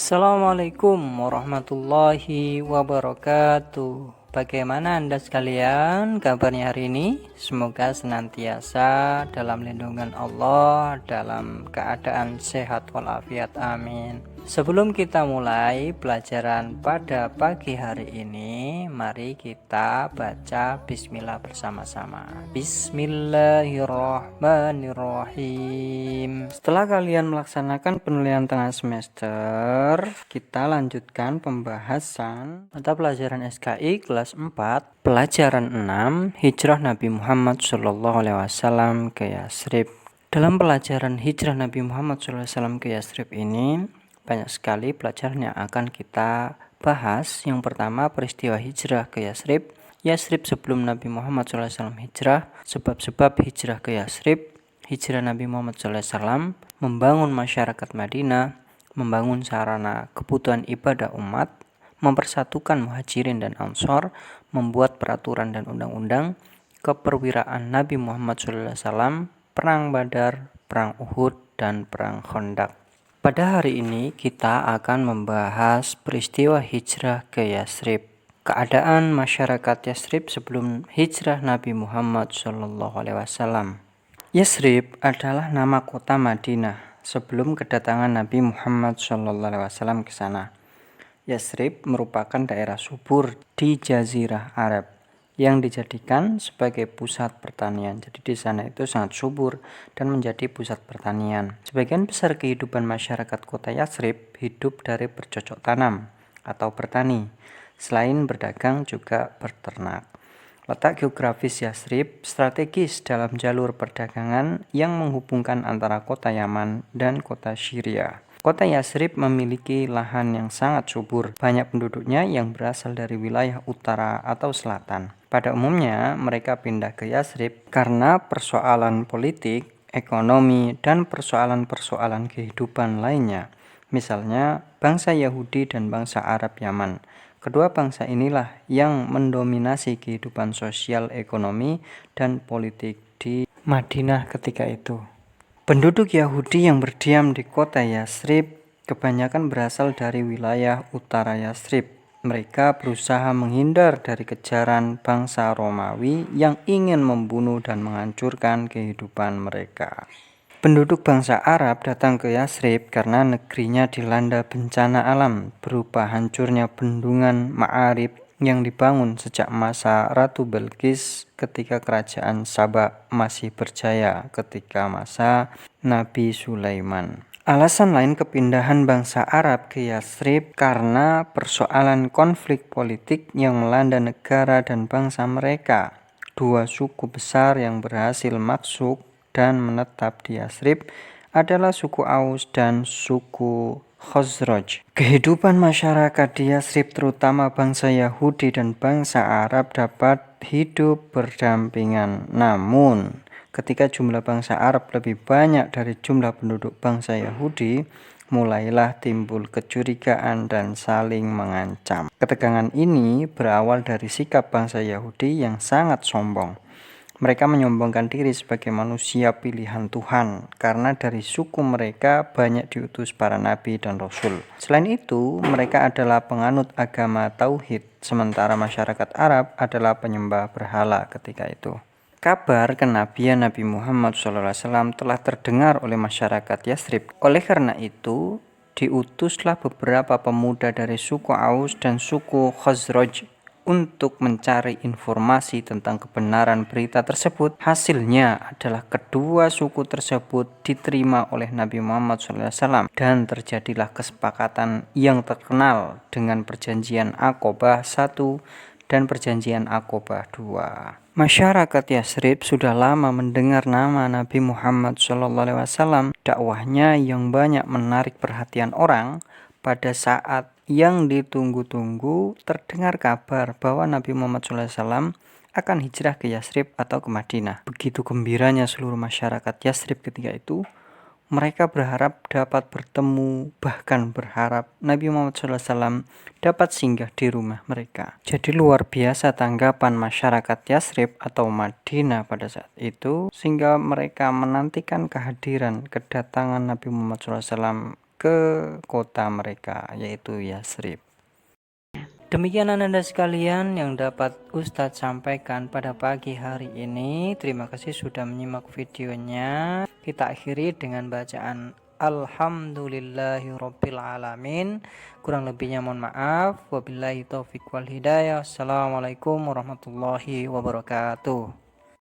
Assalamualaikum warahmatullahi wabarakatuh. Bagaimana Anda sekalian kabarnya hari ini? Semoga senantiasa dalam lindungan Allah, dalam keadaan sehat walafiat, amin. Sebelum kita mulai pelajaran pada pagi hari ini, mari kita baca bismillah bersama-sama. Bismillahirrahmanirrahim. Setelah kalian melaksanakan penilaian tengah semester, kita lanjutkan pembahasan mata pelajaran SKI kelas 4, pelajaran 6, Hijrah Nabi Muhammad SAW ke Yasrib. Dalam pelajaran Hijrah Nabi Muhammad SAW ke Yasrib ini, banyak sekali pelajaran yang akan kita bahas. Yang pertama, peristiwa hijrah ke Yasrib. Yasrib sebelum Nabi Muhammad SAW hijrah, sebab-sebab hijrah ke Yasrib, hijrah Nabi Muhammad SAW, membangun masyarakat Madinah, membangun sarana kebutuhan ibadah umat, mempersatukan muhajirin dan ansor, membuat peraturan dan undang-undang, keperwiraan Nabi Muhammad SAW, perang Badar, perang Uhud, dan perang Khandaq. Pada hari ini kita akan membahas peristiwa hijrah ke Yasrib. Keadaan masyarakat Yasrib sebelum hijrah Nabi Muhammad SAW. Yasrib adalah nama kota Madinah sebelum kedatangan Nabi Muhammad SAW ke sana. Yasrib merupakan daerah subur di Jazirah Arab yang dijadikan sebagai pusat pertanian. Jadi di sana itu sangat subur dan menjadi pusat pertanian. Sebagian besar kehidupan masyarakat kota Yasrib hidup dari bercocok tanam atau bertani. Selain berdagang juga berternak. Letak geografis Yasrib strategis dalam jalur perdagangan yang menghubungkan antara kota Yaman dan kota Syria. Kota Yasrib memiliki lahan yang sangat subur. Banyak penduduknya yang berasal dari wilayah utara atau selatan. Pada umumnya, mereka pindah ke Yasrib karena persoalan politik, ekonomi, dan persoalan-persoalan kehidupan lainnya. Misalnya, bangsa Yahudi dan bangsa Arab Yaman. Kedua bangsa inilah yang mendominasi kehidupan sosial, ekonomi, dan politik di Madinah ketika itu. Penduduk Yahudi yang berdiam di kota Yasrib kebanyakan berasal dari wilayah utara Yasrib. Mereka berusaha menghindar dari kejaran bangsa Romawi yang ingin membunuh dan menghancurkan kehidupan mereka. Penduduk bangsa Arab datang ke Yasrib karena negerinya dilanda bencana alam berupa hancurnya bendungan Ma'arib yang dibangun sejak masa Ratu Bilqis ketika kerajaan Saba masih berjaya ketika masa Nabi Sulaiman. Alasan lain kepindahan bangsa Arab ke Yasrib karena persoalan konflik politik yang melanda negara dan bangsa mereka. Dua suku besar yang berhasil masuk dan menetap di Yasrib adalah suku Aus dan suku Khazraj. Kehidupan masyarakat di Yasrib terutama bangsa Yahudi dan bangsa Arab dapat hidup berdampingan. Namun, ketika jumlah bangsa Arab lebih banyak dari jumlah penduduk bangsa Yahudi, mulailah timbul kecurigaan dan saling mengancam. Ketegangan ini berawal dari sikap bangsa Yahudi yang sangat sombong. Mereka menyombongkan diri sebagai manusia pilihan Tuhan karena dari suku mereka banyak diutus para nabi dan rasul. Selain itu, mereka adalah penganut agama tauhid, sementara masyarakat Arab adalah penyembah berhala ketika itu. Kabar kenabian Nabi Muhammad SAW telah terdengar oleh masyarakat Yasrib. Oleh karena itu, diutuslah beberapa pemuda dari suku Aus dan suku Khazraj untuk mencari informasi tentang kebenaran berita tersebut. Hasilnya adalah kedua suku tersebut diterima oleh Nabi Muhammad SAW dan terjadilah kesepakatan yang terkenal dengan perjanjian Aqobah 1 dan perjanjian Aqobah 2. Masyarakat Yasrib sudah lama mendengar nama Nabi Muhammad SAW. Dakwahnya yang banyak menarik perhatian orang. Pada saat yang ditunggu-tunggu, terdengar kabar bahwa Nabi Muhammad SAW akan hijrah ke Yasrib atau ke Madinah. Begitu gembiranya seluruh masyarakat Yasrib ketika itu. Mereka berharap dapat bertemu, bahkan berharap Nabi Muhammad SAW dapat singgah di rumah mereka. Jadi luar biasa tanggapan masyarakat Yasrib atau Madinah pada saat itu, sehingga mereka menantikan kehadiran kedatangan Nabi Muhammad SAW ke kota mereka, yaitu Yasrib. Demikian Anda sekalian yang dapat Ustadz sampaikan pada pagi hari ini. Terima kasih sudah menyimak videonya. Kita akhiri dengan bacaan Alhamdulillahirabbil alamin. Kurang lebihnya mohon maaf. Wabillahi taufik wal hidayah. Assalamualaikum warahmatullahi wabarakatuh.